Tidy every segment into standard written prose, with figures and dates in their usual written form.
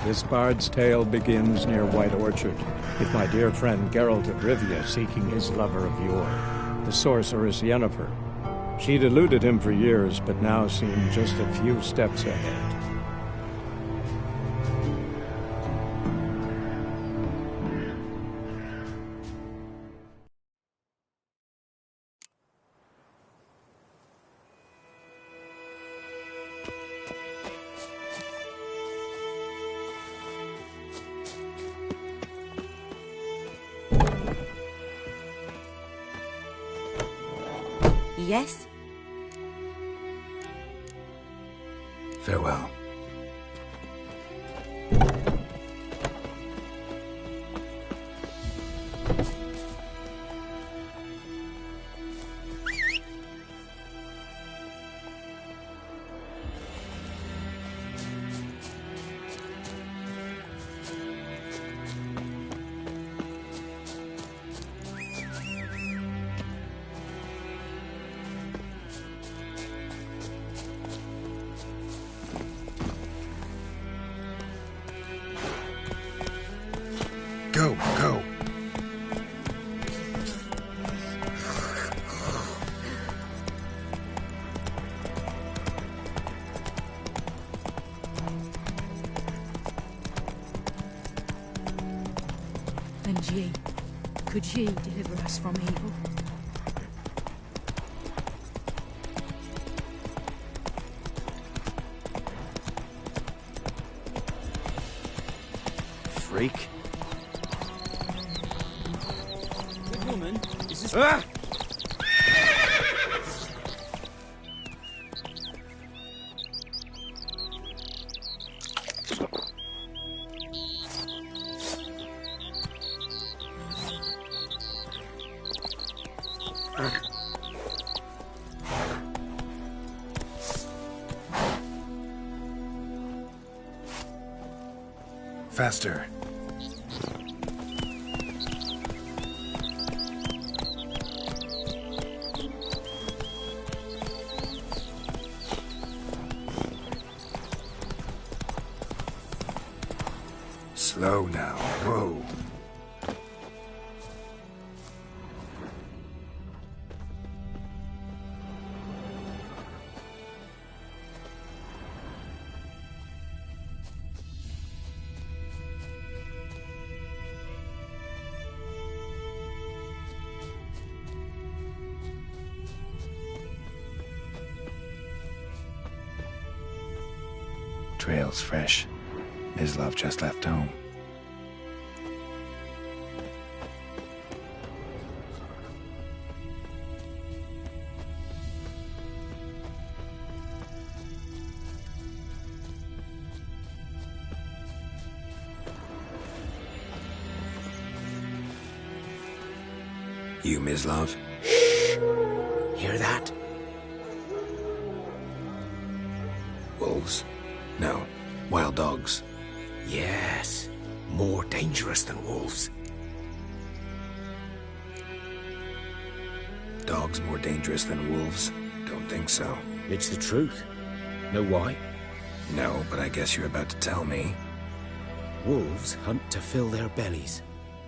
This bard's tale begins near White Orchard, with my dear friend Geralt of Rivia seeking his lover of yore, the sorceress Yennefer. She'd eluded him for years, but now seemed just a few steps ahead. Yes? Farewell. Go, go. And ye, could ye deliver us from evil? Freak. Good woman, is this... Ah! Faster. Slow now. Whoa. Trail's fresh. Mislav just left home. You, Mislav? Hear that? Wolves? No, wild dogs. Yes, more dangerous than wolves. Dogs more dangerous than wolves? Don't think so. It's the truth. Know why? No, but I guess you're about to tell me. Wolves hunt to fill their bellies.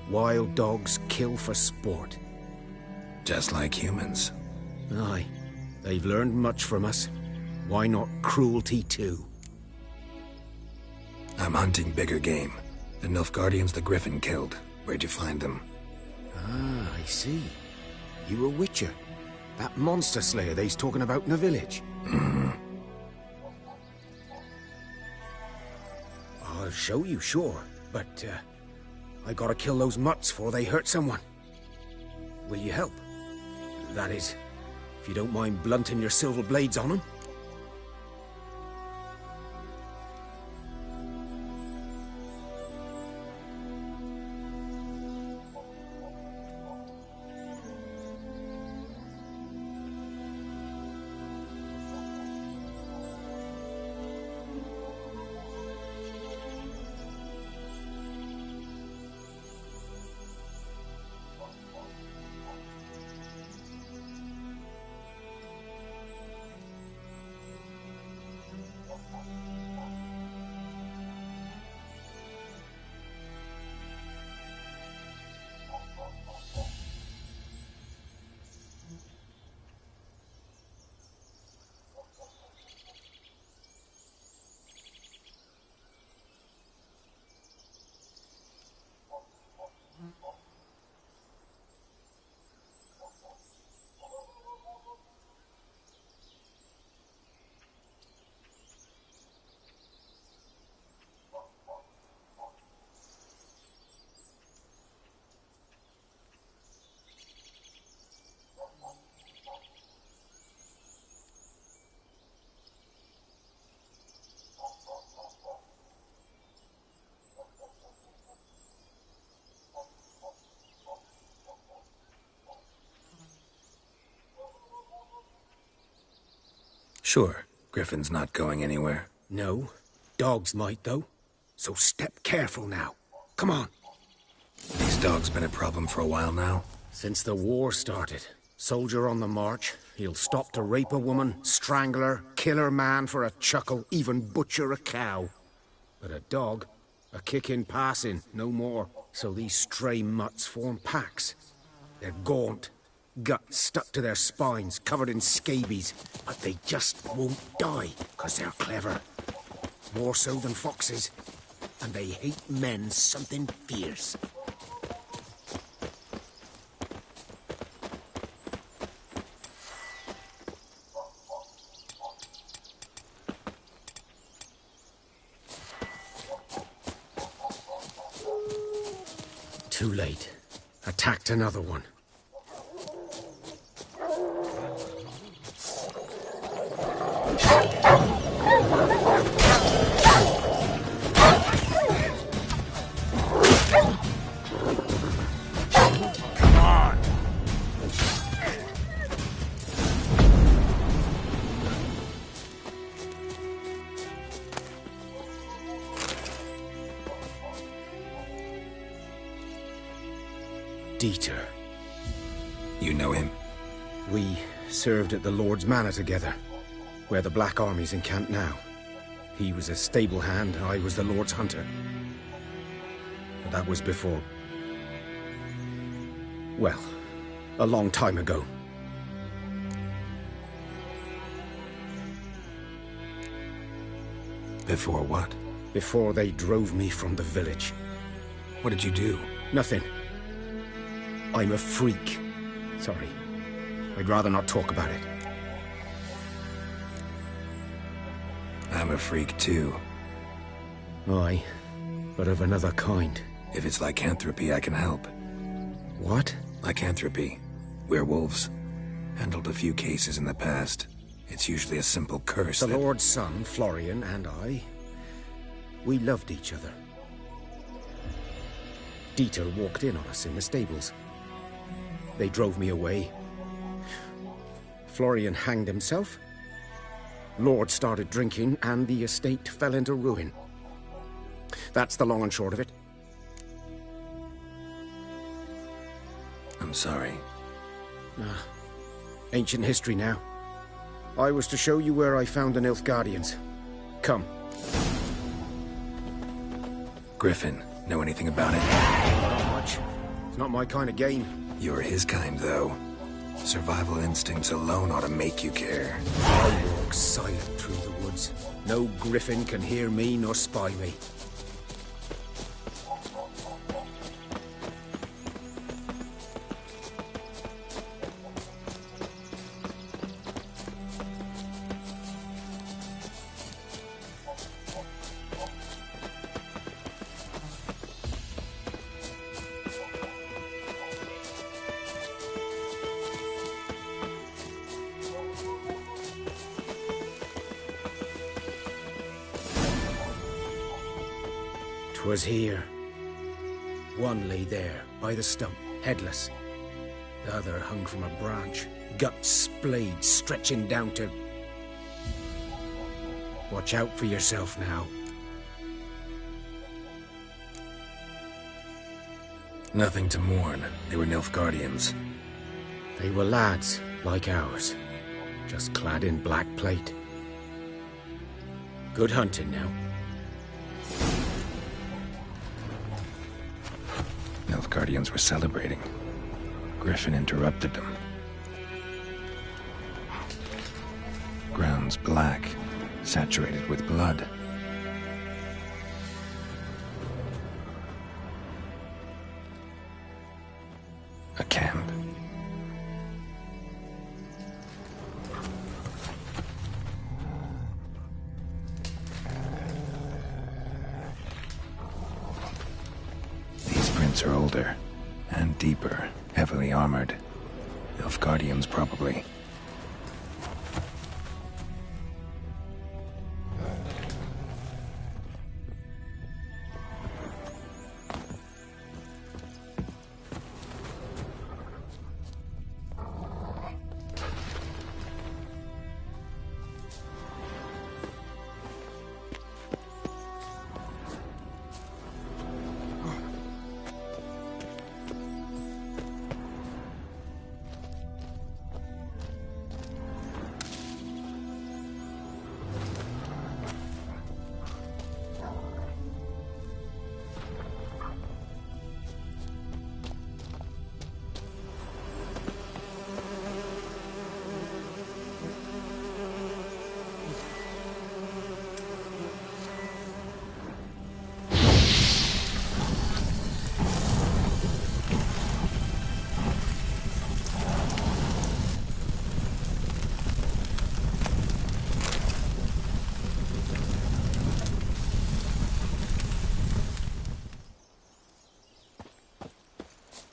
Wild dogs kill for sport. Just like humans. Aye, they've learned much from us. Why not cruelty too? I'm hunting bigger game. The Nilfgaardians the Griffin killed. Where'd you find them? Ah, I see. You a witcher. That monster slayer they's talking about in the village. I'll show you, sure. But, I gotta kill those mutts before they hurt someone. Will you help? That is, if you don't mind blunting your silver blades on them. Sure, Griffin's not going anywhere. No. Dogs might, though. So step careful now. Come on. These dogs been a problem for a while now. Since the war started. Soldier on the march. He'll stop to rape a woman, strangle her, kill her man for a chuckle, even butcher a cow. But a dog, a kick in passing, no more. So these stray mutts form packs. They're gaunt, guts stuck to their spines, covered in scabies. But they just won't die, 'cause they're clever. More so than foxes. And they hate men something fierce. Too late. Attacked another one. Come on! Dieter. You know him? We served at the Lord's Manor together, where the Black Army's encamped now. He was a stable hand, I was the Lord's hunter. But that was before... well, a long time ago. Before what? Before they drove me from the village. What did you do? Nothing. I'm a freak. Sorry. I'd rather not talk about it. I'm a freak too. Aye, but of another kind. If it's lycanthropy, I can help. What? Lycanthropy. Werewolves. Handled a few cases in the past. It's usually a simple curse The that... Lord's son, Florian, and I... we loved each other. Dieter walked in on us in the stables. They drove me away. Florian hanged himself. Lord started drinking, and the estate fell into ruin. That's the long and short of it. I'm sorry. Ancient history now. I was to show you where I found the Nilfgaardians. Come. Griffin, know anything about it? Not much. It's not my kind of game. You're his kind, though. Survival instincts alone ought to make you care. I walk silent through the woods. No griffin can hear me nor spy me. Was here. One lay there, by the stump, headless. The other hung from a branch, guts splayed, stretching down to... Watch out for yourself now. Nothing to mourn. They were Nilfgaardians. They were lads, like ours, just clad in black plate. Good hunting now. Nilfgaardians were celebrating. Griffin interrupted them. Ground's black, saturated with blood. A camp. Are older and deeper, heavily armored. Nilfgaardians, probably.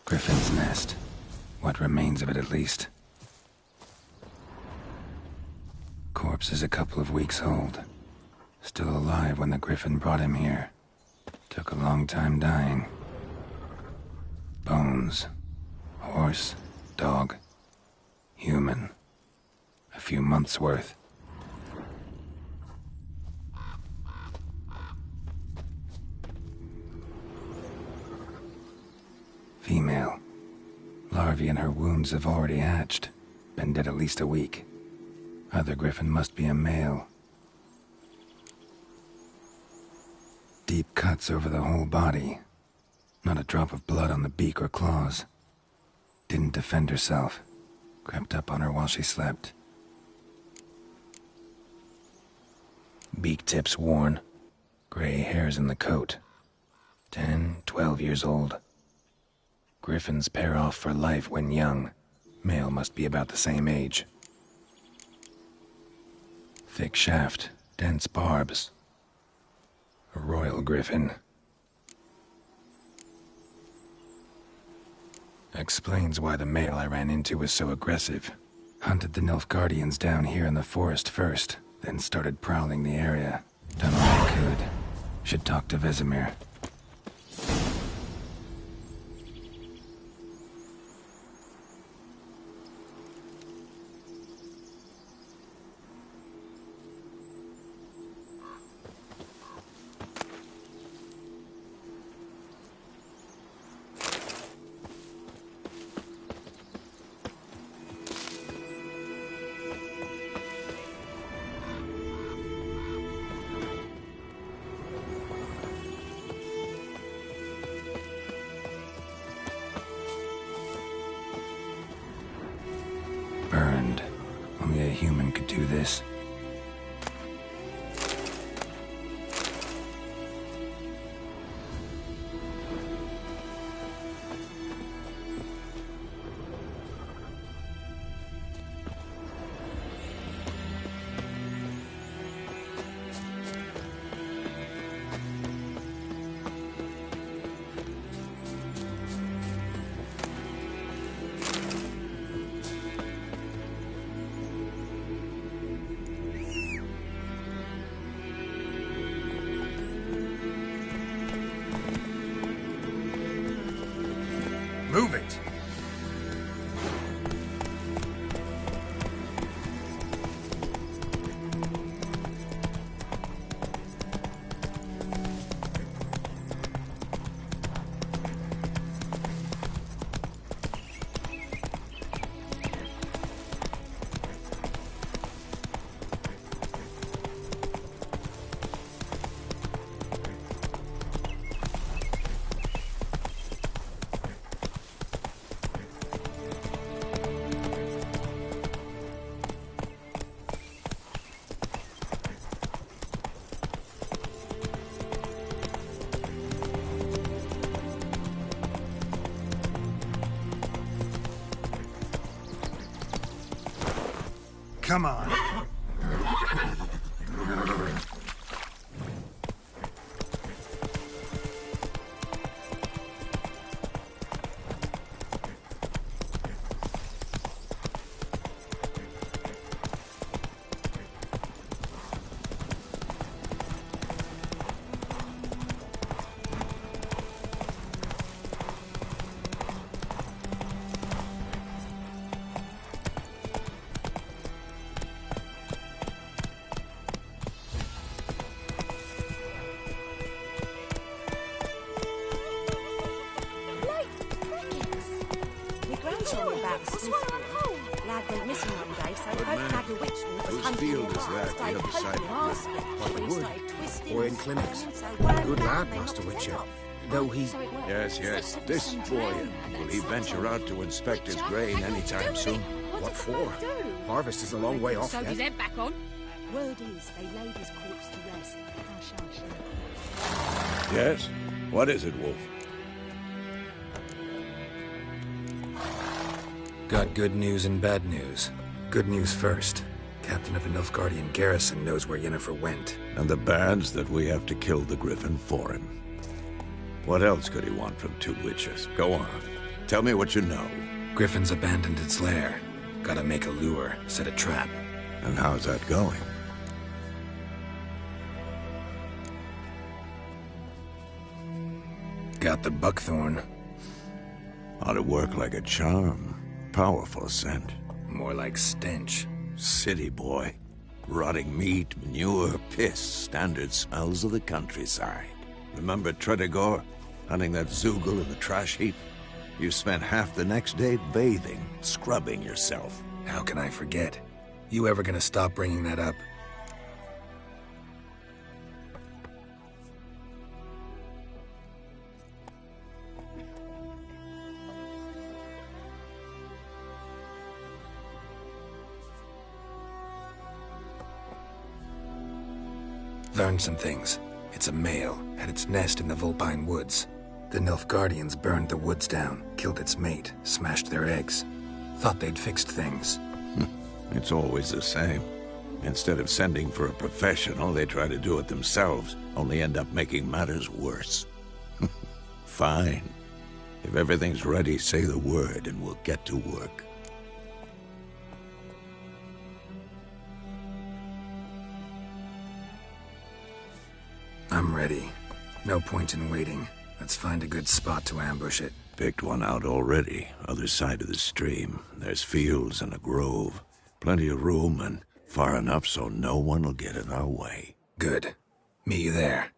Griffin's nest. What remains of it, at least. Corpse is a couple of weeks old. Still alive when the Griffin brought him here. Took a long time dying. Bones. Horse. Dog. Human. A few months' worth. Female. Larvae in her wounds have already hatched. Been dead at least a week. Other Griffin must be a male. Deep cuts over the whole body. Not a drop of blood on the beak or claws. Didn't defend herself. Crept up on her while she slept. Beak tips worn. Gray hairs in the coat. 10, 12 years old. Griffins pair off for life when young. Male must be about the same age. Thick shaft, dense barbs. A royal griffin. Explains why the male I ran into was so aggressive. Hunted the Nilfgaardians down here in the forest first, then started prowling the area. Done all I could. Should talk to Vesemir. Burned. Only a human could do this. Move it! Come on. Lad went missing one day, so both had a witch wolf was hunting field him is down. that, the Started other side poking of arse, but the he wood? started twisting Or in and clinics? swinging, so wound Good down, lad, they Master knocked his Witcher. head off. Though he... So it went. Yes, yes. This boy, will he venture out to inspect his grain anytime soon? What for? Harvest is a long way off Sewed his yet. head back on. Word is they laid his corpse to rest. Hush, hush. Yes? What is it, Wolf? Got good news and bad news. Good news first. Captain of the Nilfgaardian garrison knows where Yennefer went. And the bad's that we have to kill the Griffin for him. What else could he want from two witches? Go on. Tell me what you know. Griffin's abandoned its lair. Gotta make a lure, set a trap. And how's that going? Got the buckthorn. Ought to work like a charm. Powerful scent. More like stench. City boy. Rotting meat, manure, piss. Standard smells of the countryside. Remember Tredegor? Hunting that Zoogle in the trash heap? You spent half the next day bathing, scrubbing yourself. How can I forget? You ever gonna stop bringing that up? Learned some things. It's a male, had its nest in the Vulpine Woods. The Nilfgaardians burned the woods down, killed its mate, smashed their eggs. Thought they'd fixed things. It's always the same. Instead of sending for a professional, they try to do it themselves, only end up making matters worse. Fine. If everything's ready, say the word and we'll get to work. I'm ready. No point in waiting. Let's find a good spot to ambush it. Picked one out already, other side of the stream. There's fields and a grove. Plenty of room and far enough so no one will get in our way. Good. Meet you there.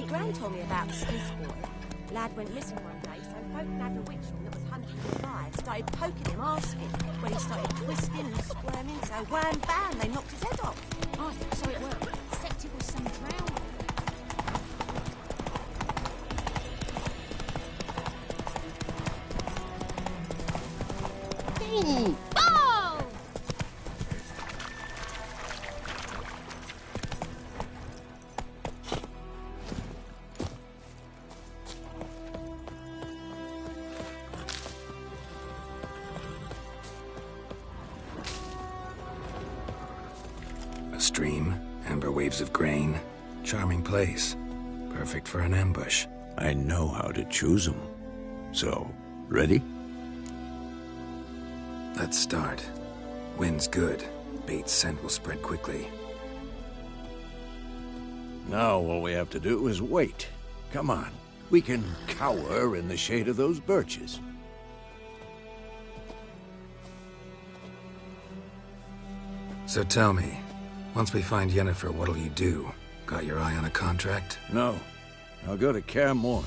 Gran told me about Sniff Boy. Lad went missing one day, so folk nabbed a witch that was hunting the fire, started poking him, asking. When he started twisting and squirming, so wham bam, they knocked his head off. Oh, so it worked. Except it was some drowning. Ooh! Oh! A stream, amber waves of grain. Charming place. Perfect for an ambush. I know how to choose them. So, ready? Let's start. Wind's good. Bait's scent will spread quickly. Now all we have to do is wait. Come on. We can cower in the shade of those birches. So tell me, once we find Yennefer, what'll you do? Got your eye on a contract? No. I'll go to Kaer Morhen.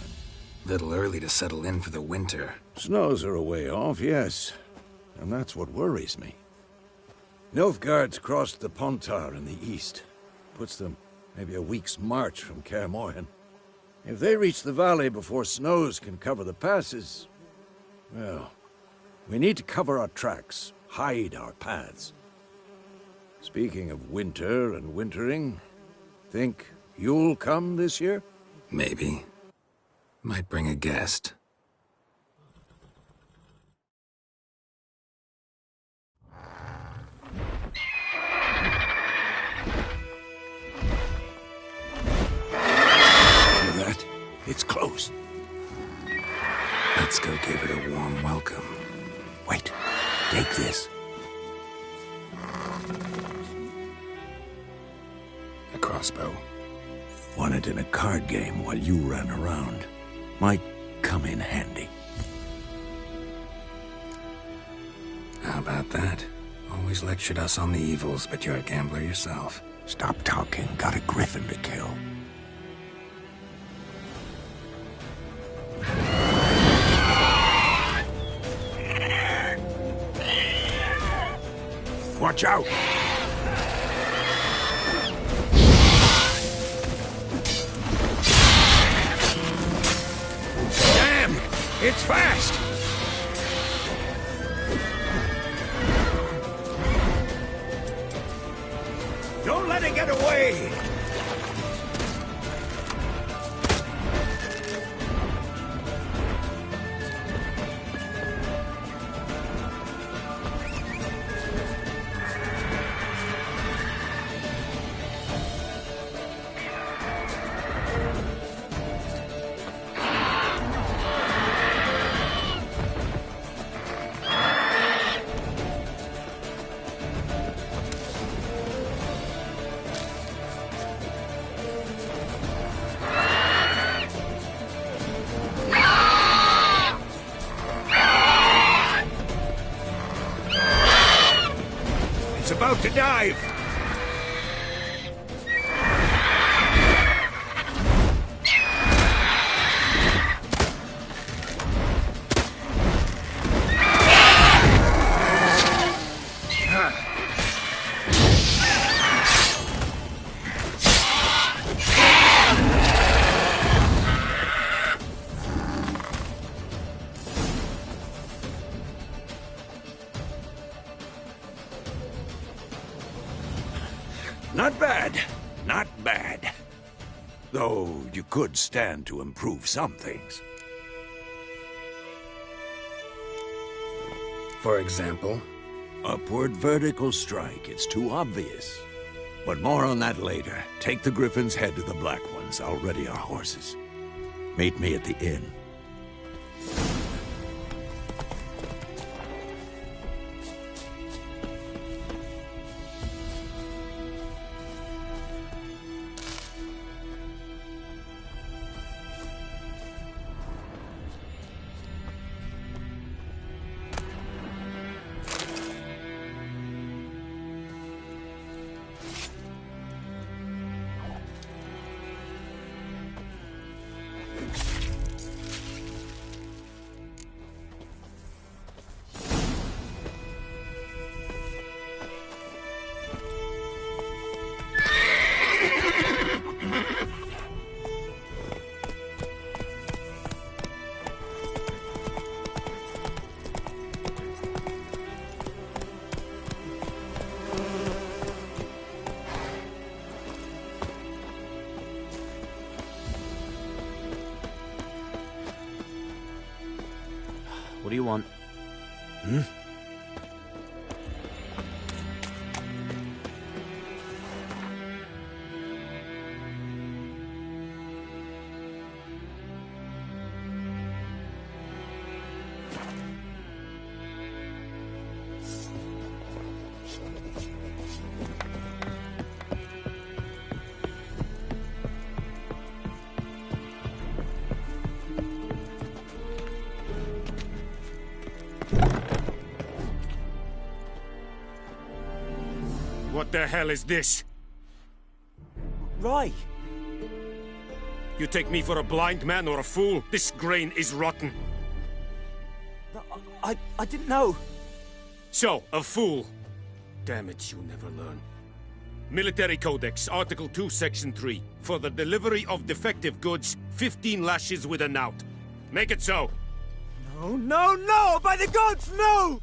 Little early to settle in for the winter. Snows are a way off, yes. And that's what worries me. Nilfgaard's crossed the Pontar in the east. Puts them maybe a week's march from Kaer Morhen. If they reach the valley before snows can cover the passes, well, we need to cover our tracks, hide our paths. Speaking of winter and wintering, think you'll come this year? Maybe. Might bring a guest. Hear that? It's close. Let's go give it a warm welcome. Wait, take this. A crossbow. Won it in a card game while you ran around. Might come in handy. How about that? Always lectured us on the evils, but you're a gambler yourself. Stop talking. Got a griffin to kill. Watch out! Damn! It's fast! Don't let it get away! About to dive! Not bad. Not bad. Though you could stand to improve some things. For example? Upward vertical strike. It's too obvious. But more on that later. Take the Griffin's head to the Black Ones. I'll ready our horses. Meet me at the inn. What do you want? Hmm? What the hell is this? Right. You take me for a blind man or a fool? This grain is rotten. I didn't know. So, a fool. Damn it, you never learn. Military Codex, Article 2, Section 3. For the delivery of defective goods, 15 lashes with a knout. Make it so. No, no, no! By the gods, no!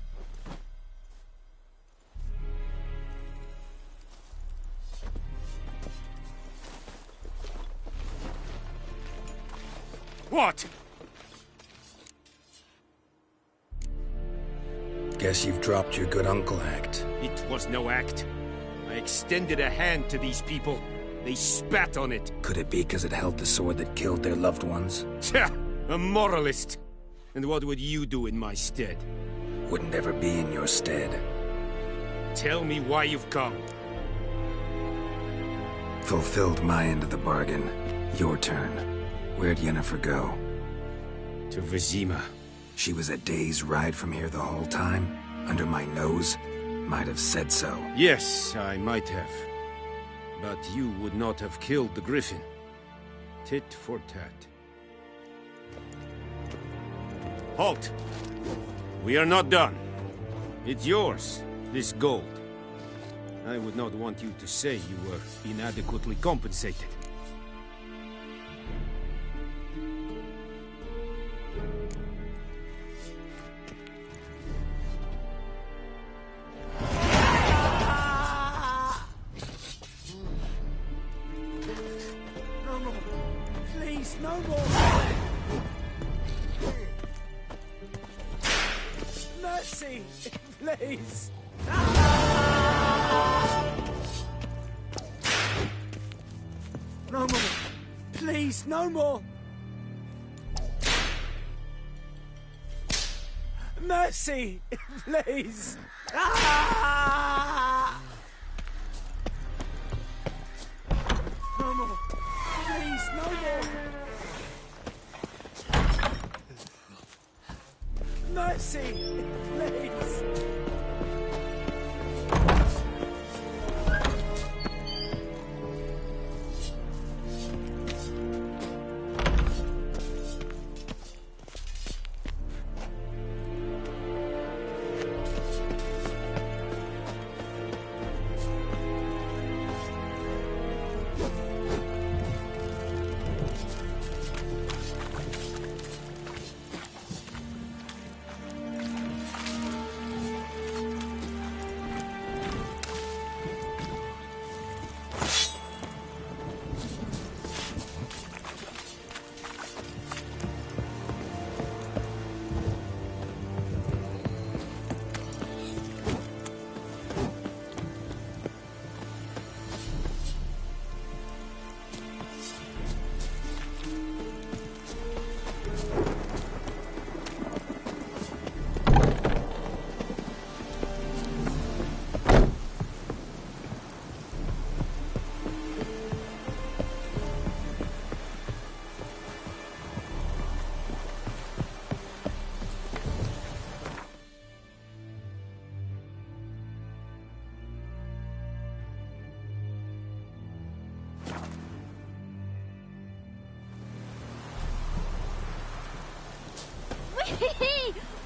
What? Guess you've dropped your good uncle act. It was no act. I extended a hand to these people. They spat on it. Could it be because it held the sword that killed their loved ones? Tja, a moralist. And what would you do in my stead? Wouldn't ever be in your stead. Tell me why you've come. Fulfilled my end of the bargain. Your turn. Where'd Yennefer go? To Vizima. She was a day's ride from here the whole time? Under my nose? Might have said so. Yes, I might have. But you would not have killed the griffin. Tit for tat. Halt! We are not done. It's yours, this gold. I would not want you to say you were inadequately compensated. Please, no more! Mercy! Please! No more! Please, no more! Mercy! Please! No more! Please, no more! Mercy! Please!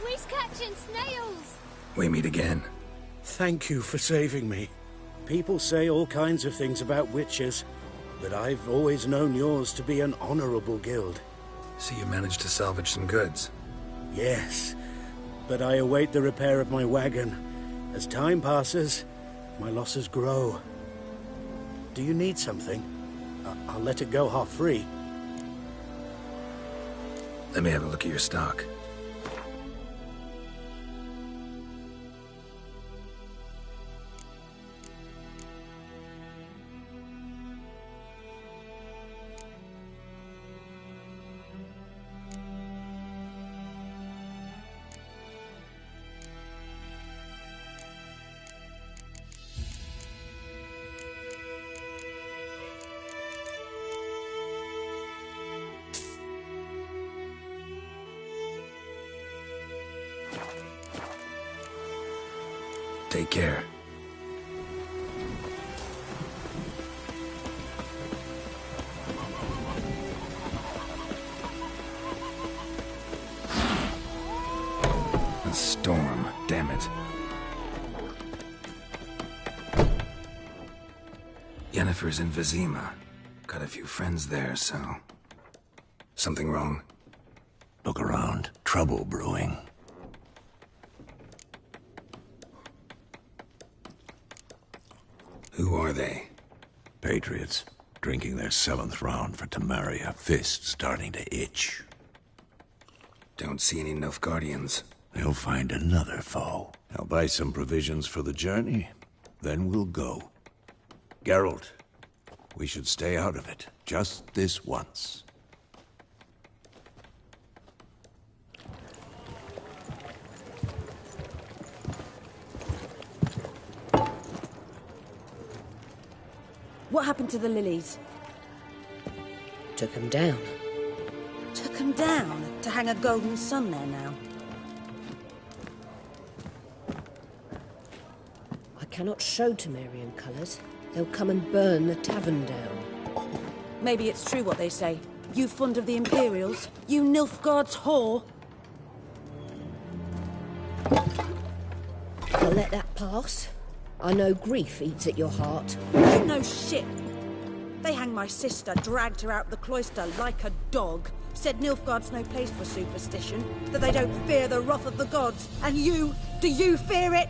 We's catching snails! We meet again. Thank you for saving me. People say all kinds of things about witches, but I've always known yours to be an honorable guild. So you managed to salvage some goods? Yes, but I await the repair of my wagon. As time passes, my losses grow. Do you need something? I'll let it go half-free. Let me have a look at your stock. Take care. Yennefer's in Vizima. Got a few friends there, so... Something wrong? Look around. Trouble brewing. Who are they? Patriots. Drinking their 7th round for Temeria. Fist starting to itch. Don't see any Nilfgaardians. They'll find another foe. I'll buy some provisions for the journey. Then we'll go. Geralt, we should stay out of it. Just this once. What happened to the lilies? Took him down. Took them down to hang a golden sun there now. I cannot show Temerian colours. They'll come and burn the tavern down. Maybe it's true what they say. You fond of the Imperials? You Nilfgaard's whore? I'll let that pass. I know grief eats at your heart. You know shit. They hanged my sister, dragged her out the cloister like a dog. Said Nilfgaard's no place for superstition, that they don't fear the wrath of the gods. And you, do you fear it?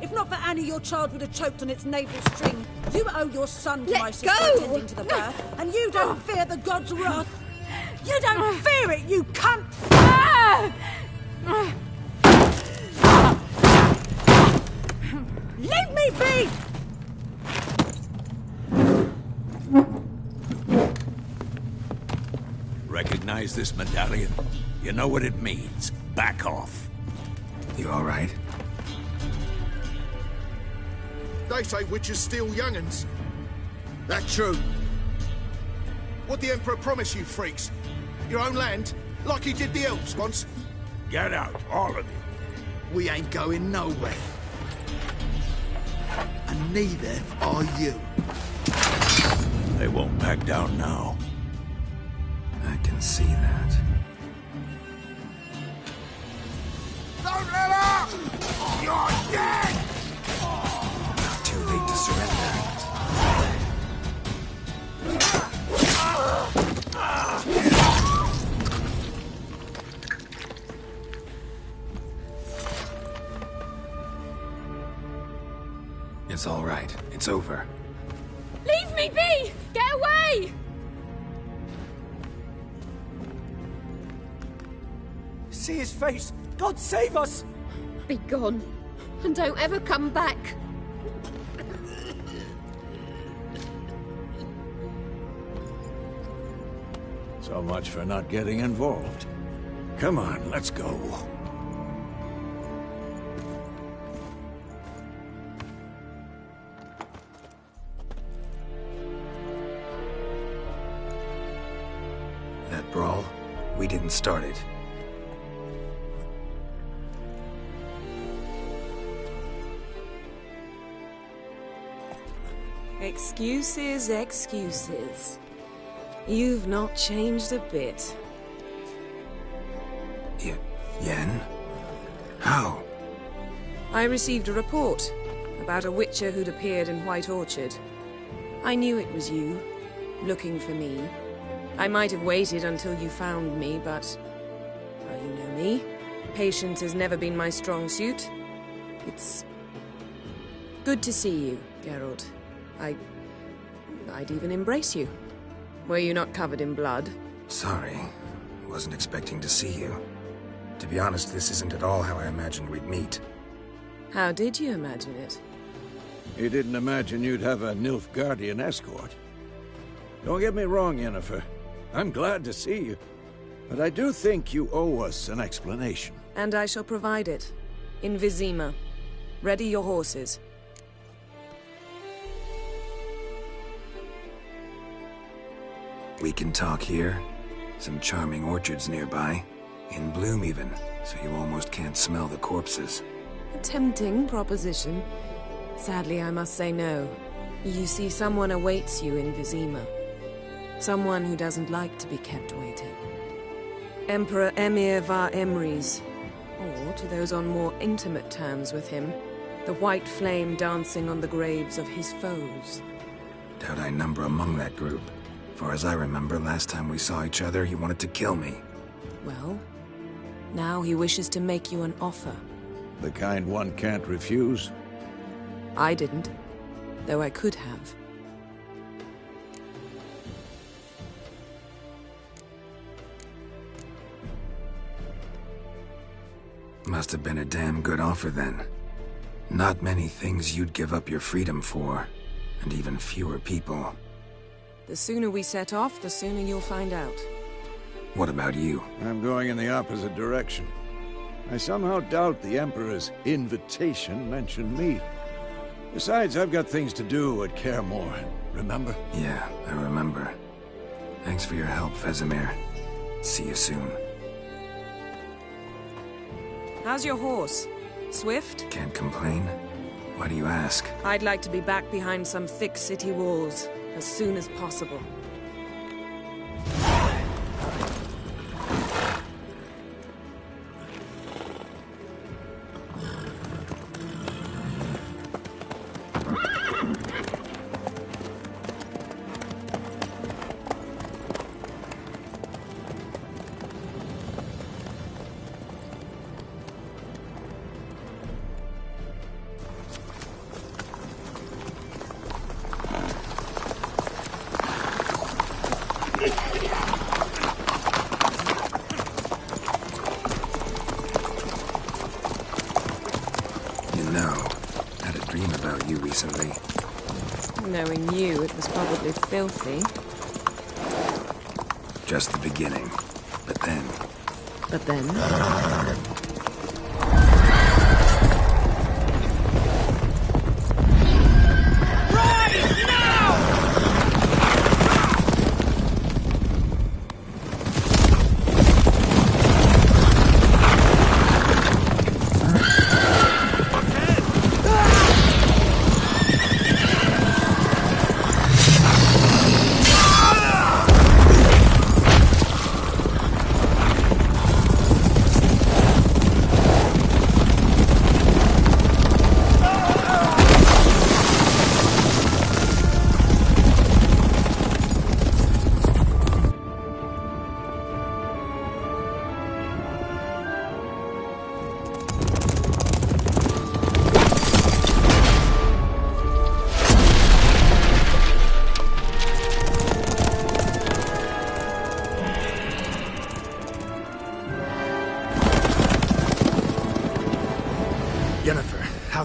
If not for Annie, your child would have choked on its navel string. You owe your son to my sister attending to the birth, and you don't fear the gods' wrath. You don't fear it, you cunt! Leave me be! Recognize this medallion? You know what it means. Back off. You all right? They say witches steal young'uns. That true? What the Emperor promise you, freaks? Your own land? Like he did the elves once? Get out, all of you. We ain't going nowhere. And neither are you. They won't back down now. I can see that. Don't let up! You're dead! Too late to surrender. It's all right. It's over. Leave me be! Get away! See his face! God save us! Be gone, and don't ever come back. So much for not getting involved. Come on, let's go. That brawl, we didn't start it. Excuses, excuses. You've not changed a bit. Yen? How? I received a report about a witcher who'd appeared in White Orchard. I knew it was you, looking for me. I might have waited until you found me, but... well, you know me. Patience has never been my strong suit. It's... good to see you, Geralt. I'd even embrace you. Were you not covered in blood? Sorry. Wasn't expecting to see you. To be honest, this isn't at all how I imagined we'd meet. How did you imagine it? You didn't imagine you'd have a Nilfgaardian escort. Don't get me wrong, Yennefer. I'm glad to see you. But I do think you owe us an explanation. And I shall provide it. In Vizima. Ready your horses. We can talk here. Some charming orchards nearby. In bloom even, so you almost can't smell the corpses. A tempting proposition. Sadly, I must say no. You see, someone awaits you in Vizima. Someone who doesn't like to be kept waiting. Emperor Emir var Emrys. Or, to those on more intimate terms with him, the white flame dancing on the graves of his foes. Doubt I number among that group. Far as I remember, last time we saw each other, he wanted to kill me. Well, now he wishes to make you an offer. The kind one can't refuse? I didn't, though I could have. Must have been a damn good offer then. Not many things you'd give up your freedom for, and even fewer people. The sooner we set off, the sooner you'll find out. What about you? I'm going in the opposite direction. I somehow doubt the Emperor's invitation mentioned me. Besides, I've got things to do at Kaer Morhen, remember? Yeah, I remember. Thanks for your help, Vesemir. See you soon. How's your horse? Swift? Can't complain. Why do you ask? I'd like to be back behind some thick city walls as soon as possible. Recently. Knowing you, it was probably filthy. Just the beginning. But then... But then?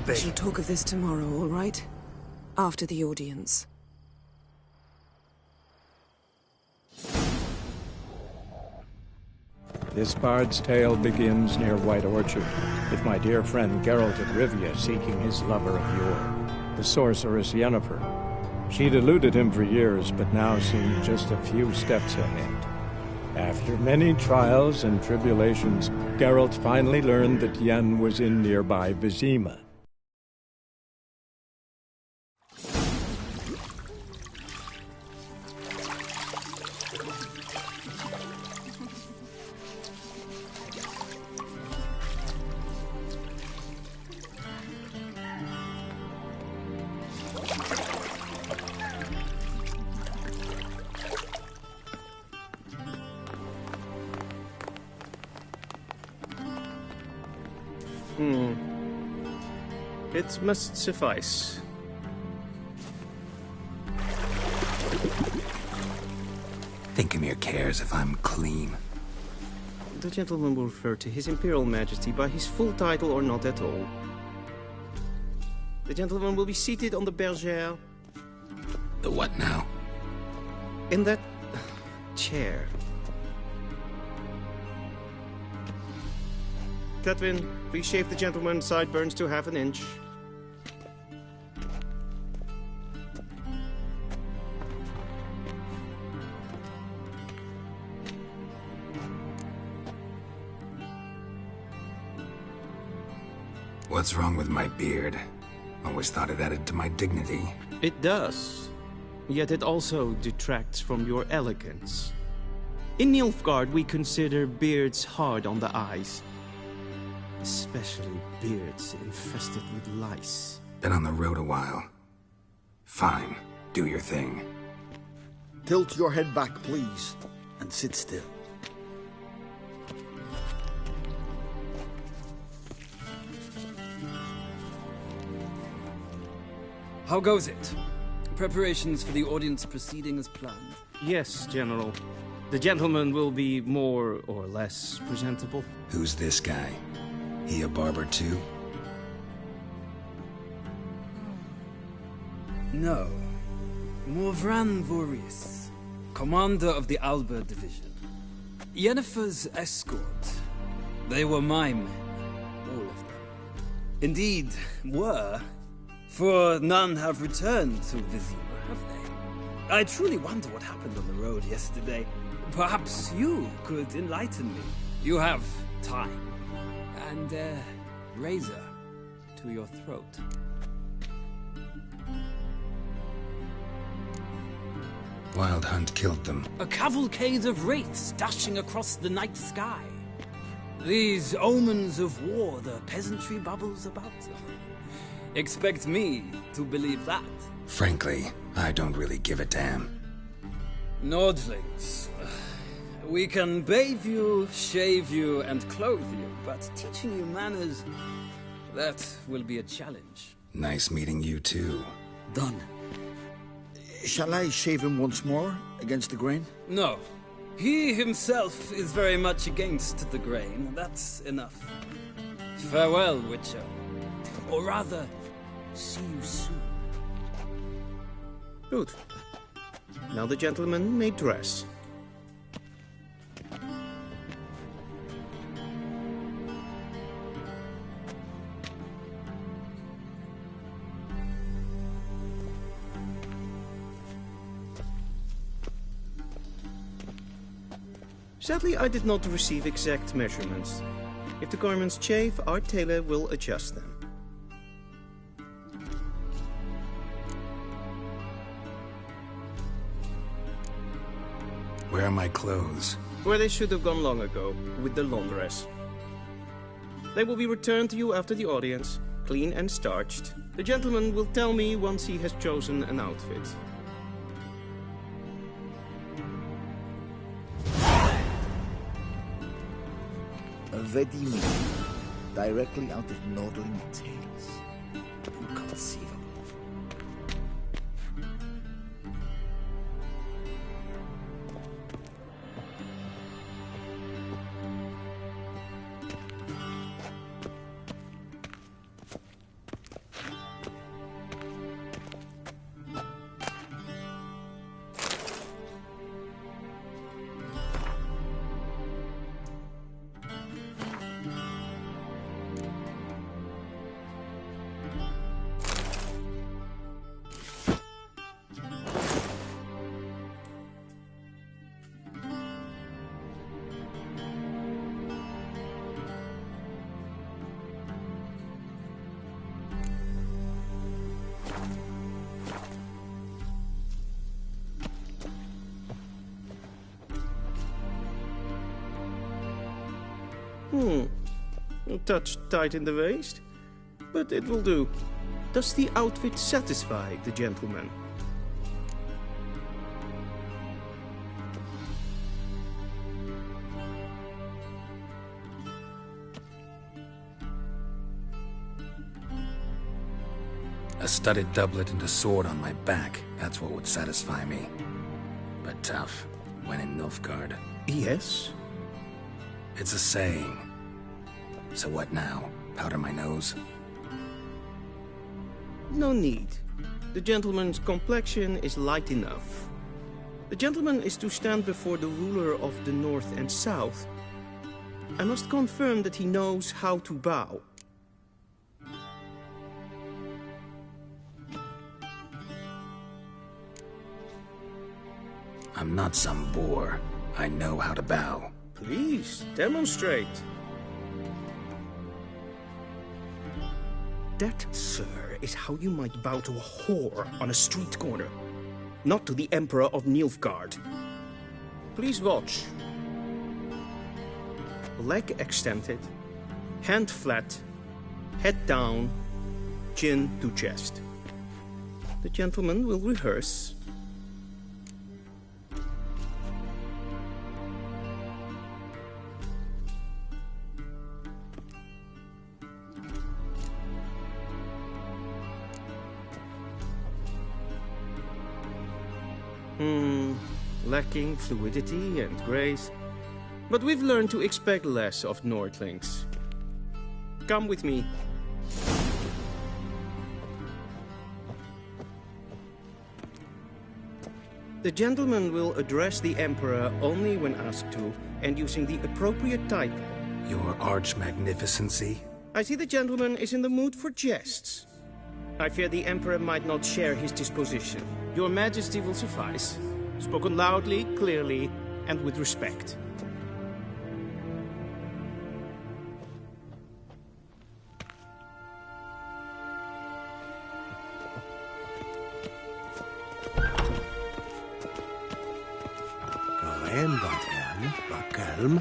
We shall talk of this tomorrow, all right? After the audience. This bard's tale begins near White Orchard, with my dear friend Geralt of Rivia seeking his lover of yore, the sorceress Yennefer. She'd eluded him for years, but now seemed just a few steps ahead. After many trials and tribulations, Geralt finally learned that Yen was in nearby Vizima. It must suffice. Thinkamir cares if I'm clean. The gentleman will refer to His Imperial Majesty by his full title or not at all. The gentleman will be seated on the bergère. The what now? In that chair. Cletwin, please shave the gentleman's sideburns to ½ an inch. What's wrong with my beard? Always thought it added to my dignity. It does. Yet it also detracts from your elegance. In Nilfgaard, we consider beards hard on the eyes. Especially beards infested with lice. Been on the road a while. Fine. Do your thing. Tilt your head back, please, and sit still. How goes it? Preparations for the audience proceeding as planned? Yes, General. The gentleman will be more or less presentable. Who's this guy? He a barber too? No. Morvran Voorhis, commander of the Alba Division. Yennefer's escort. They were my men, all of them. Indeed, were. For none have returned to Vizima, have they? I truly wonder what happened on the road yesterday. Perhaps you could enlighten me. You have time. And a razor to your throat. Wild Hunt killed them. A cavalcade of wraiths dashing across the night sky. These omens of war the peasantry bubbles about. Expect me to believe that. Frankly, I don't really give a damn. Nordlings. We can bathe you, shave you, and clothe you, but teaching you manners, that will be a challenge. Nice meeting you too. Done. Shall I shave him once more, against the grain? No. He himself is very much against the grain. That's enough. Farewell, Witcher. Or rather, see you soon. Good. Now the gentleman may dress. Sadly, I did not receive exact measurements. If the garments chafe, our tailor will adjust them. Where are my clothes? Where they should have gone long ago, with the laundress. They will be returned to you after the audience, clean and starched. The gentleman will tell me once he has chosen an outfit. A Vedimi, directly out of Nordling tales. Inconceivable. A touch tight in the waist, but it will do. Does the outfit satisfy the gentleman? A studded doublet and a sword on my back, that's what would satisfy me. But tough, when in Nilfgaard. Yes? It's a saying. So what now? Powder my nose? No need. The gentleman's complexion is light enough. The gentleman is to stand before the ruler of the North and South. I must confirm that he knows how to bow. I'm not some boor. I know how to bow. Please, demonstrate. That, sir, is how you might bow to a whore on a street corner, not to the Emperor of Nilfgaard. Please watch. Leg extended, hand flat, head down, chin to chest. The gentleman will rehearse. Lacking fluidity and grace. But we've learned to expect less of Nordlings. Come with me. The gentleman will address the Emperor only when asked to, and using the appropriate title. Your Arch-Magnificency? I see the gentleman is in the mood for jests. I fear the Emperor might not share his disposition. Your Majesty will suffice. Spoken loudly, clearly, and with respect. Var calm.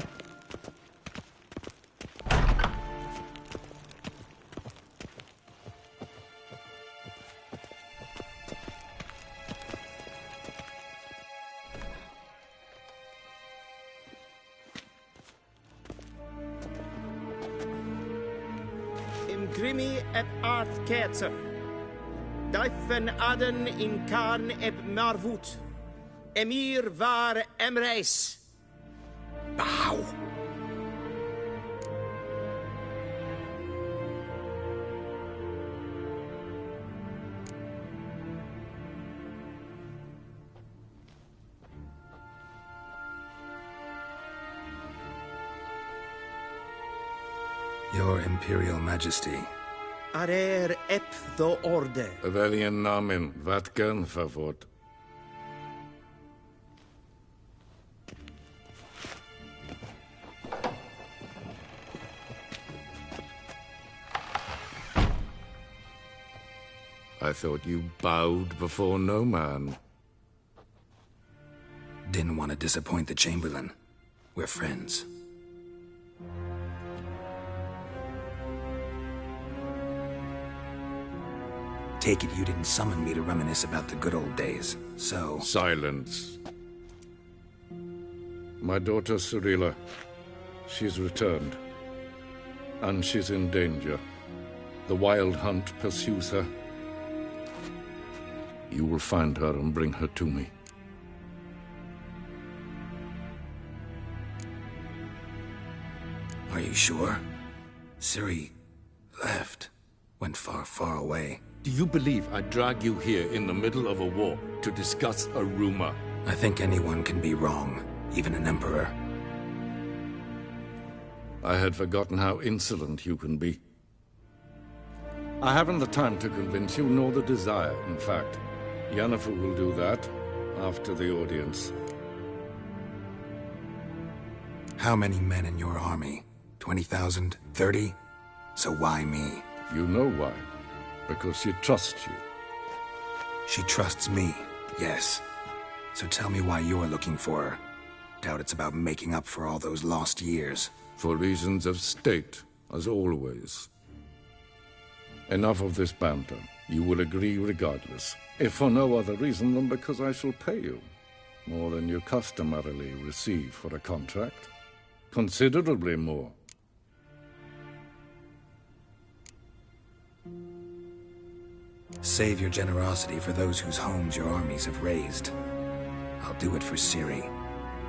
Imgrimi et art ketzer. Dijfen aden in karn eb marvut. Emir var emreis. Bow. Your Imperial Majesty. Arer ep the orde. Veljen namen, vatkan favort. I thought you bowed before no man. Didn't want to disappoint the Chamberlain. We're friends. Take it you didn't summon me to reminisce about the good old days, so... Silence. My daughter Cyrilla, she's returned. And she's in danger. The Wild Hunt pursues her. You will find her and bring her to me. Are you sure? Ciri left. Went far, far away. Do you believe I'd drag you here in the middle of a war to discuss a rumor? I think anyone can be wrong, even an emperor. I had forgotten how insolent you can be. I haven't the time to convince you, nor the desire, in fact. Yennefer will do that after the audience. How many men in your army? 20,000? 30? So why me? You know why. Because she trusts you. She trusts me, yes. So tell me why you're looking for her. Doubt it's about making up for all those lost years. For reasons of state, as always. Enough of this banter. You will agree regardless. If for no other reason than because I shall pay you. More than you customarily receive for a contract. Considerably more. Save your generosity for those whose homes your armies have razed. I'll do it for Ciri,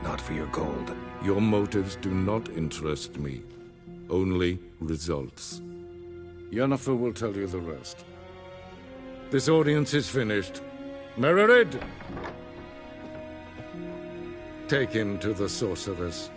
not for your gold. Your motives do not interest me. Only results. Yennefer will tell you the rest. This audience is finished. Mererid! Take him to the sorceress.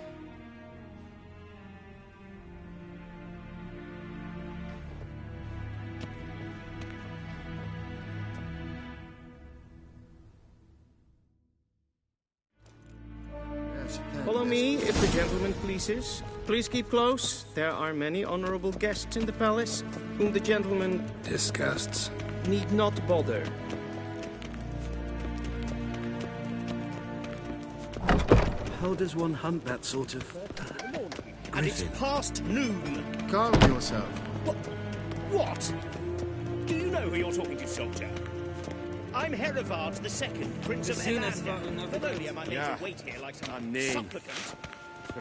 Follow me, if the gentleman pleases. Please keep close. There are many honorable guests in the palace, whom the gentleman... disgusts. ...need not bother. How does one hunt that sort of... And it's past noon. Calm yourself. What? Do you know who you're talking to, soldier? I'm Herivard II, Prince of Seen as Elan. well, Not only am I made Ja. to wait here like some nee. supplicant...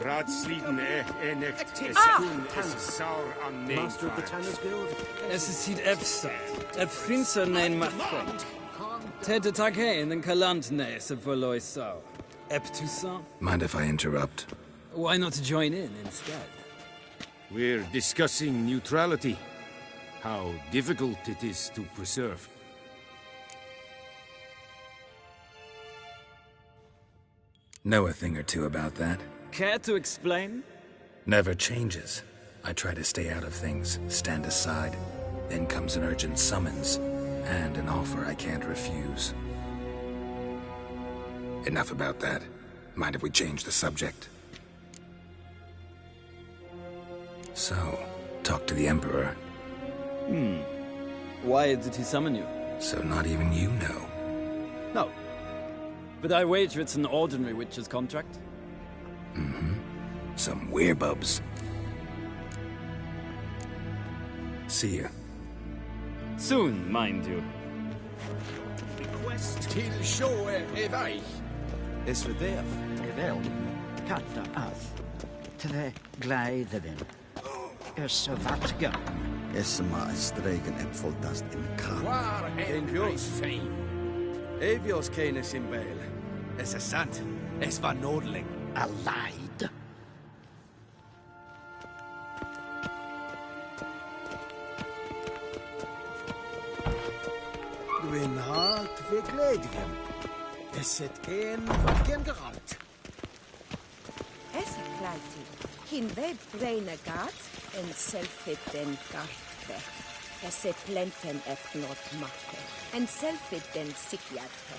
Raadsleden echt is toen is saur aan nee. Master of the Tanners Guild? Es ist hit Epsa. Ep finser nein machfond. Tete tag heen en kalant ne se verloi sau. Ep Toussaint? Mind if I interrupt? Why not join in instead? We're discussing neutrality. How difficult it is to preserve. Know a thing or two about that? Care to explain? Never changes. I try to stay out of things, stand aside. Then comes an urgent summons, and an offer I can't refuse. Enough about that. Mind if we change the subject? So, talk to the Emperor. Why did he summon you? So not even you know. No. But I wager it's an ordinary witcher's contract. Some werebubs. See you. Soon, mind you. Request... Til sjå vei. SVDF. Vel, katta az. Tre gleideren. Så vatga. Esma stregen empfoldast in kar. Waar Envios. Evios kenes in Bale. Es is sant. Es var nodeling. Aleid. Dwi'n halt fi gledien. Es het een wat gen geralt. Essa klaiti. Hin web breine gat en selfit den garte. Esse plenten et not matte. En selfit den sikjate.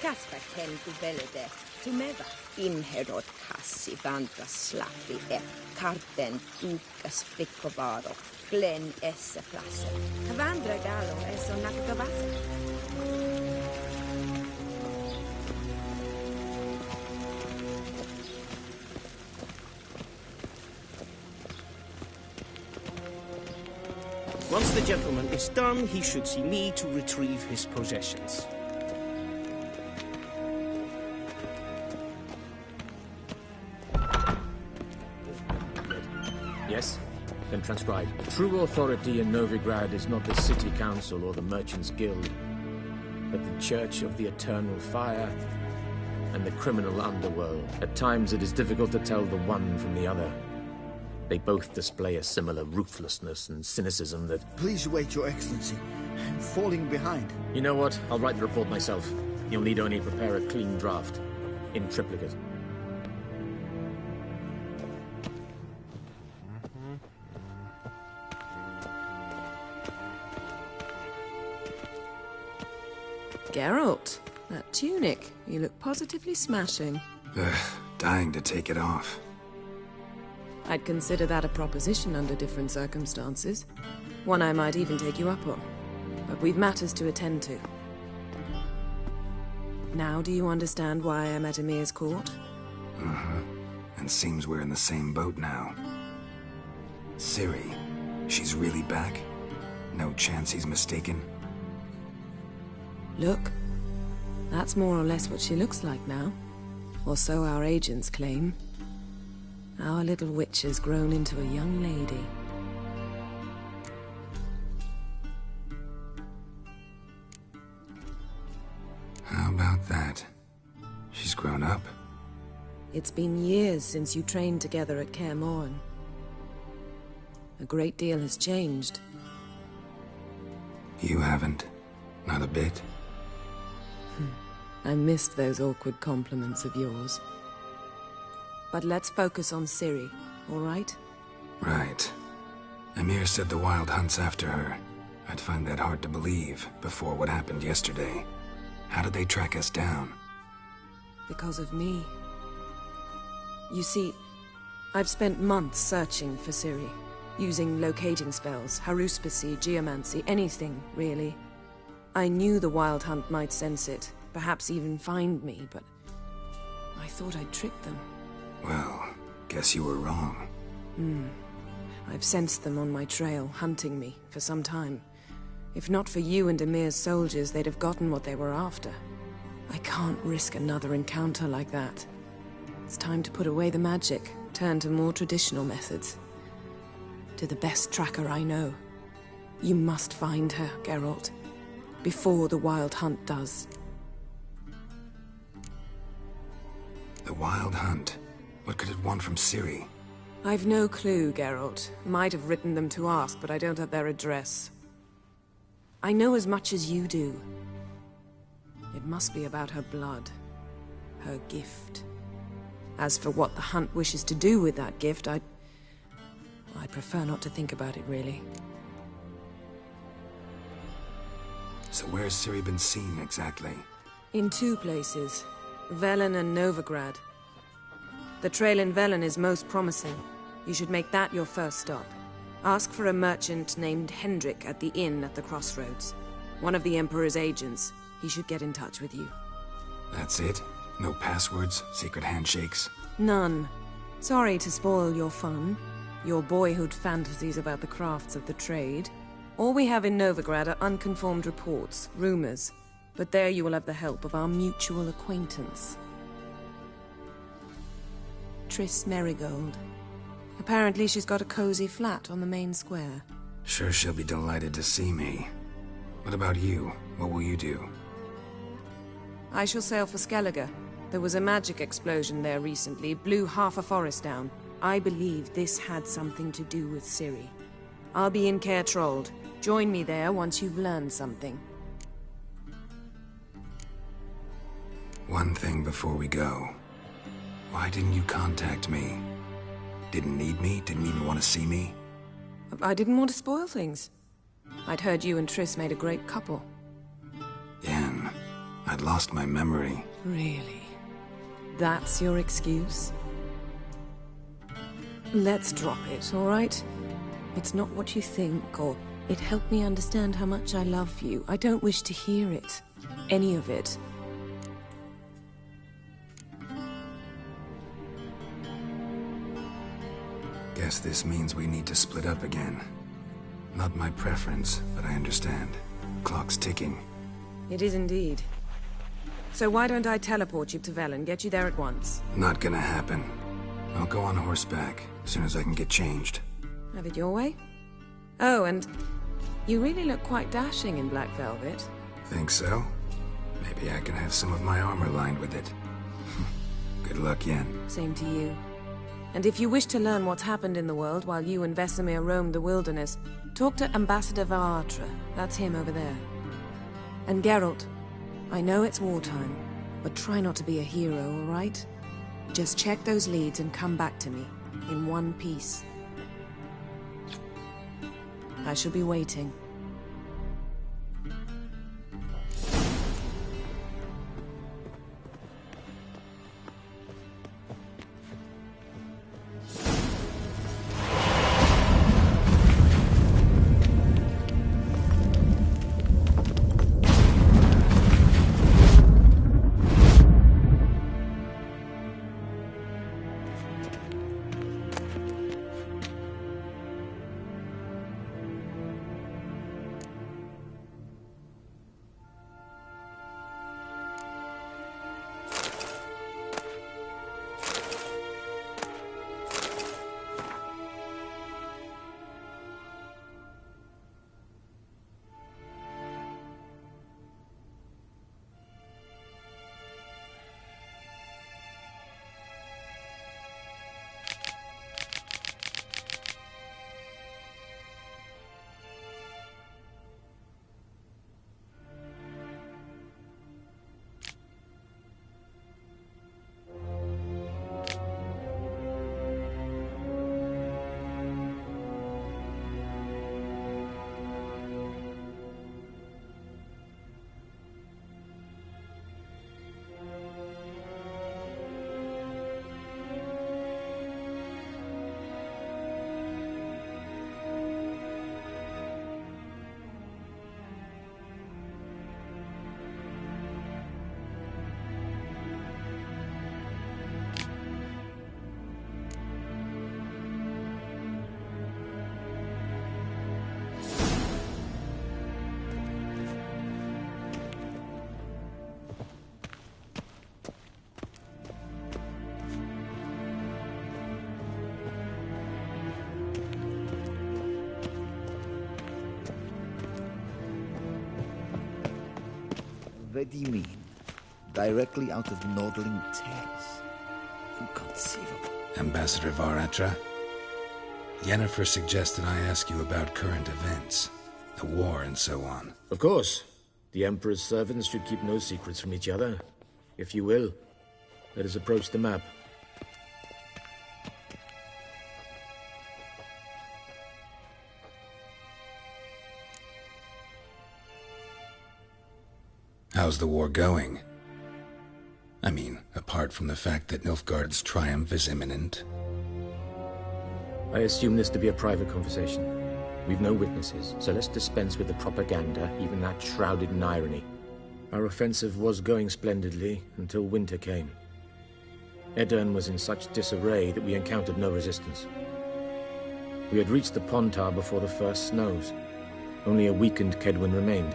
Kasper ken du velde. Tumeva inherod kassi vandra slappi et karten ukas fickovaro. Glen esse plasse. Vandra galo eso nakgavasa. Once the gentleman is done, he should see me to retrieve his possessions. Yes? Then transcribe. True authority in Novigrad is not the city council or the merchants' guild, but the Church of the Eternal Fire and the criminal underworld. At times it is difficult to tell the one from the other. They both display a similar ruthlessness and cynicism that... Please wait, Your Excellency. I'm falling behind. You know what? I'll write the report myself. You'll need only prepare a clean draft. In triplicate. Geralt, that tunic. You look positively smashing. Ugh, dying to take it off. I'd consider that a proposition under different circumstances. One I might even take you up on. But we've matters to attend to. Now do you understand why I'm at Emir's court? And seems we're in the same boat now. Ciri, she's really back? No chance he's mistaken? Look. That's more or less what she looks like now. Or so our agents claim. Our little witch has grown into a young lady. How about that? She's grown up. It's been years since you trained together at Kaer Morhen. A great deal has changed. You haven't. Not a bit. I missed those awkward compliments of yours. But let's focus on Ciri, all right? Right. Emir said the Wild Hunt's after her. I'd find that hard to believe before what happened yesterday. How did they track us down? Because of me. You see, I've spent months searching for Ciri, using locating spells, haruspicy, geomancy, anything, really. I knew the Wild Hunt might sense it, perhaps even find me, but I thought I'd tricked them. Well, guess you were wrong. I've sensed them on my trail, hunting me, for some time. If not for you and Emir's soldiers, they'd have gotten what they were after. I can't risk another encounter like that. It's time to put away the magic, turn to more traditional methods. To the best tracker I know. You must find her, Geralt. Before the Wild Hunt does. The Wild Hunt? What could it want from Ciri? I've no clue, Geralt. Might have written them to ask, but I don't have their address. I know as much as you do. It must be about her blood. Her gift. As for what the Hunt wishes to do with that gift, I'd prefer not to think about it, really. So where's Ciri been seen, exactly? In 2 places. Velen and Novigrad. The trail in Velen is most promising. You should make that your first stop. Ask for a merchant named Hendrik at the inn at the crossroads. One of the Emperor's agents. He should get in touch with you. That's it? No passwords, secret handshakes? None. Sorry to spoil your fun. Your boyhood fantasies about the crafts of the trade. All we have in Novigrad are unconfirmed reports, rumors. But there you will have the help of our mutual acquaintance. Triss Merigold. Apparently she's got a cozy flat on the main square. Sure she'll be delighted to see me. What about you? What will you do? I shall sail for Skellige. There was a magic explosion there recently, blew half a forest down. I believe this had something to do with Ciri. I'll be in Caer Trold. Join me there once you've learned something. One thing before we go. Why didn't you contact me? Didn't need me? Didn't even want to see me? I didn't want to spoil things. I'd heard you and Triss made a great couple. Yen, I'd lost my memory. Really? That's your excuse? Let's drop it, all right? It's not what you think, or it helped me understand how much I love you. I don't wish to hear it. Any of it. Guess this means we need to split up again. Not my preference, but I understand. Clock's ticking. It is indeed. So why don't I teleport you to Velen, get you there at once? Not gonna happen. I'll go on horseback, as soon as I can get changed. Have it your way? Oh, and you really look quite dashing in black velvet. Think so? Maybe I can have some of my armor lined with it. Good luck, Yen. Same to you. And if you wish to learn what's happened in the world while you and Vesemir roamed the wilderness, talk to Ambassador Varatra. That's him over there. And Geralt, I know it's wartime, but try not to be a hero, all right? Just check those leads and come back to me, in one piece. I shall be waiting. What do you mean? Directly out of Nordling text? Inconceivable. Ambassador Varatra, Yennefer suggested I ask you about current events, the war and so on. Of course. The Emperor's servants should keep no secrets from each other. If you will, let us approach the map. How's the war going? I mean, apart from the fact that Nilfgaard's triumph is imminent. I assume this to be a private conversation. We've no witnesses, so let's dispense with the propaganda, even that shrouded in irony. Our offensive was going splendidly until winter came. Edirn was in such disarray that we encountered no resistance. We had reached the Pontar before the first snows. Only a weakened Kedwin remained,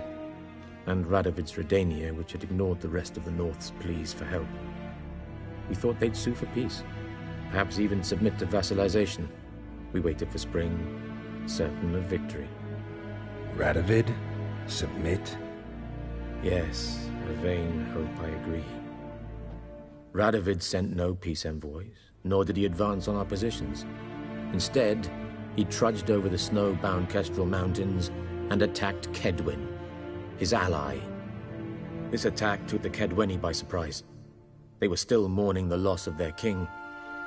and Radovid's Redania, which had ignored the rest of the North's pleas for help. We thought they'd sue for peace, perhaps even submit to vassalization. We waited for spring, certain of victory. Radovid? Submit? Yes, a vain hope, I agree. Radovid sent no peace envoys, nor did he advance on our positions. Instead, he trudged over the snow-bound Kestrel Mountains and attacked Kedwin, his ally. This attack took the Kedweni by surprise. They were still mourning the loss of their king.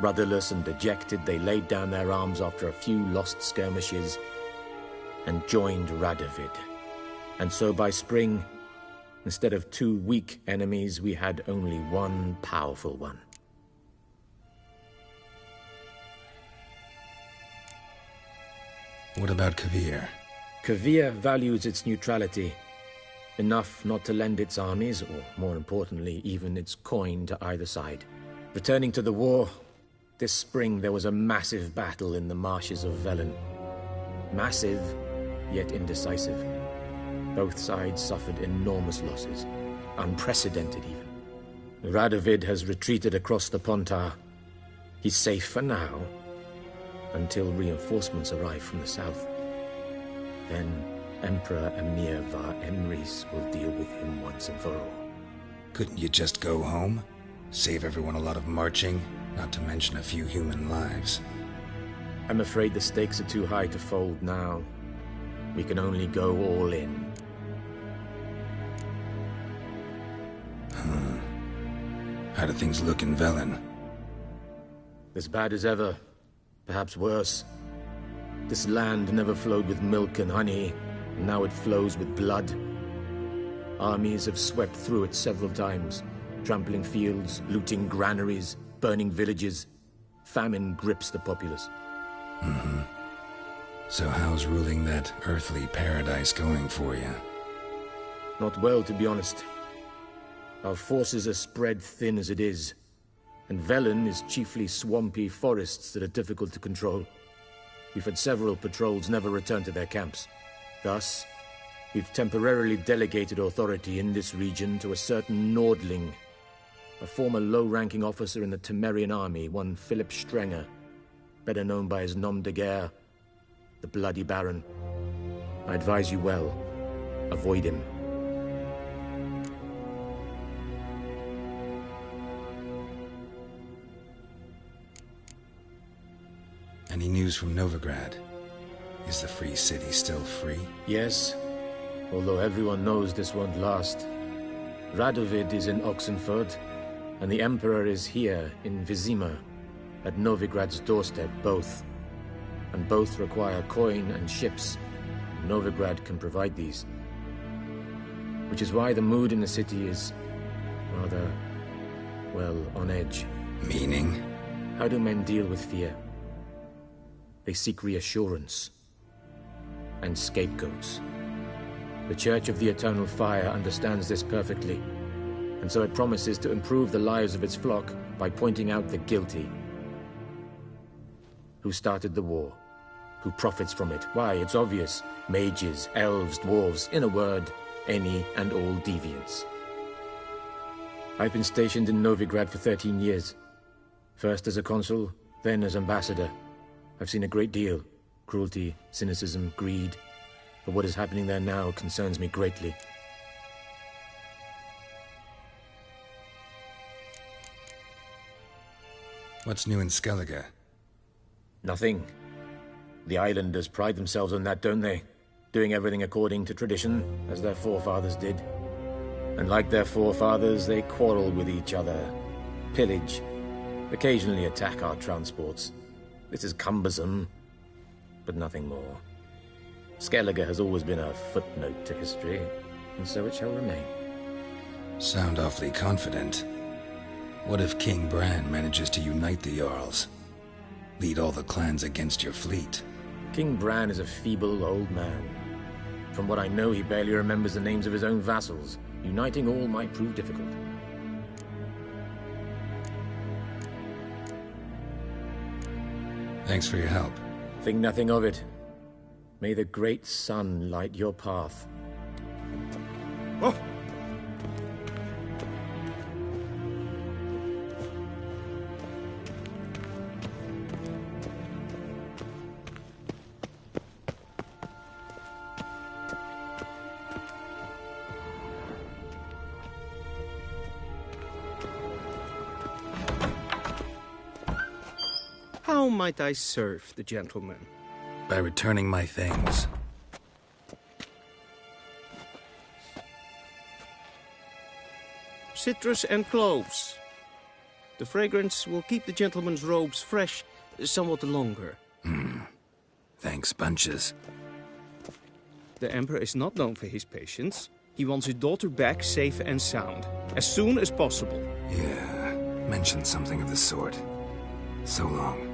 Rudderless and dejected, they laid down their arms after a few lost skirmishes and joined Radovid. And so by spring, instead of 2 weak enemies, we had only one powerful one. What about Kavir? Kavir values its neutrality, enough not to lend its armies, or more importantly, even its coin to either side. Returning to the war, this spring there was a massive battle in the marshes of Velen. Massive, yet indecisive. Both sides suffered enormous losses, unprecedented even. Radovid has retreated across the Pontar. He's safe for now, until reinforcements arrive from the south. Then Emperor Emir Var Emrys will deal with him once and for all. Couldn't you just go home? Save everyone a lot of marching, not to mention a few human lives. I'm afraid the stakes are too high to fold now. We can only go all in. How do things look in Velen? As bad as ever. Perhaps worse. This land never flowed with milk and honey, and now it flows with blood. Armies have swept through it several times, trampling fields, looting granaries, burning villages. Famine grips the populace. So how's ruling that earthly paradise going for you? Not well, to be honest. Our forces are spread thin as it is, and Velen is chiefly swampy forests that are difficult to control. We've had several patrols never return to their camps. Thus, we've temporarily delegated authority in this region to a certain Nordling, a former low-ranking officer in the Temerian army, one Philip Strenger, better known by his nom de guerre, the Bloody Baron. I advise you well, avoid him. Any news from Novigrad? Is the Free City still free? Yes, although everyone knows this won't last. Radovid is in Oxenford, and the Emperor is here in Vizima, at Novigrad's doorstep, both. And both require coin and ships. Novigrad can provide these. Which is why the mood in the city is rather, well, on edge. Meaning? How do men deal with fear? They seek reassurance and scapegoats. The Church of the Eternal Fire understands this perfectly, and so it promises to improve the lives of its flock by pointing out the guilty. Who started the war? Who profits from it? Why, it's obvious. Mages, elves, dwarves, in a word, any and all deviants. I've been stationed in Novigrad for 13 years. First as a consul, then as ambassador. I've seen a great deal. Cruelty, cynicism, greed. But what is happening there now concerns me greatly. What's new in Skellige? Nothing. The islanders pride themselves on that, don't they? Doing everything according to tradition, as their forefathers did. And like their forefathers, they quarrel with each other, pillage, occasionally attack our transports. This is cumbersome, but nothing more. Skellige has always been a footnote to history, and so it shall remain. Sound awfully confident. What if King Bran manages to unite the Jarls? Lead all the clans against your fleet? King Bran is a feeble old man. From what I know, he barely remembers the names of his own vassals. Uniting all might prove difficult. Thanks for your help. Think nothing of it. May the great sun light your path. Oh. How might I serve the gentleman? By returning my things. Citrus and cloves. The fragrance will keep the gentleman's robes fresh somewhat longer. Thanks, bunches. The Emperor is not known for his patience. He wants his daughter back safe and sound, as soon as possible. Yeah, mentioned something of the sort. So long.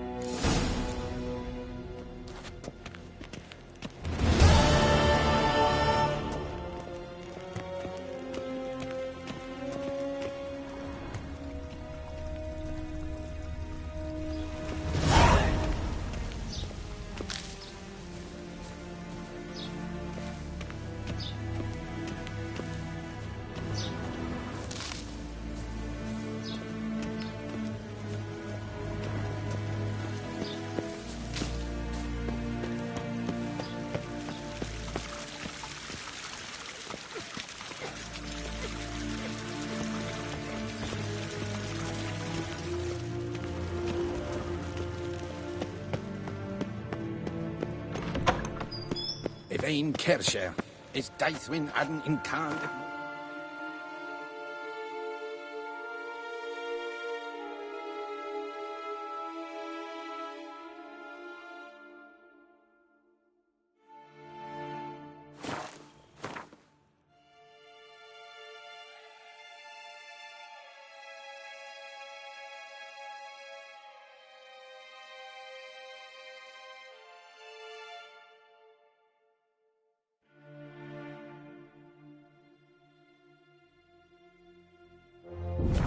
Ein Kirche is Deithwin Adden in Khan.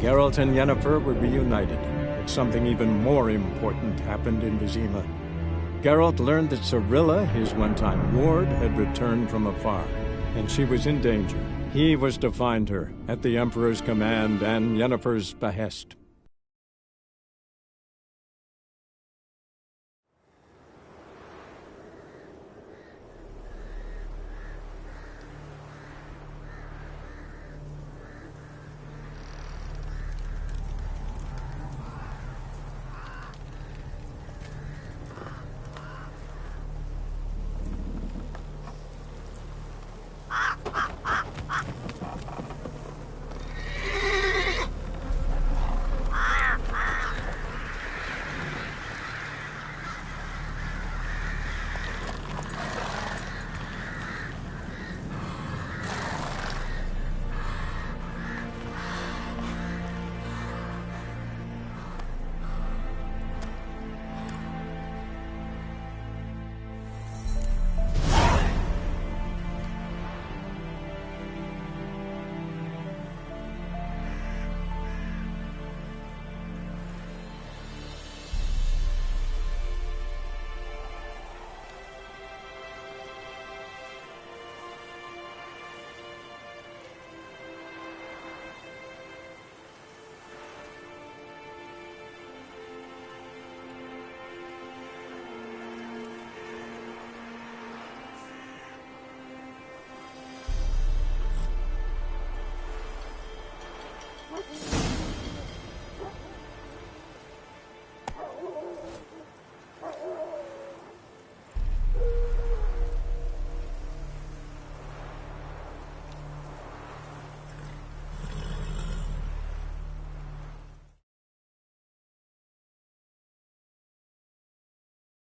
Geralt and Yennefer were reunited, but something even more important happened in Vizima. Geralt learned that Cirilla, his one-time ward, had returned from afar, and she was in danger. He was to find her, at the Emperor's command and Yennefer's behest.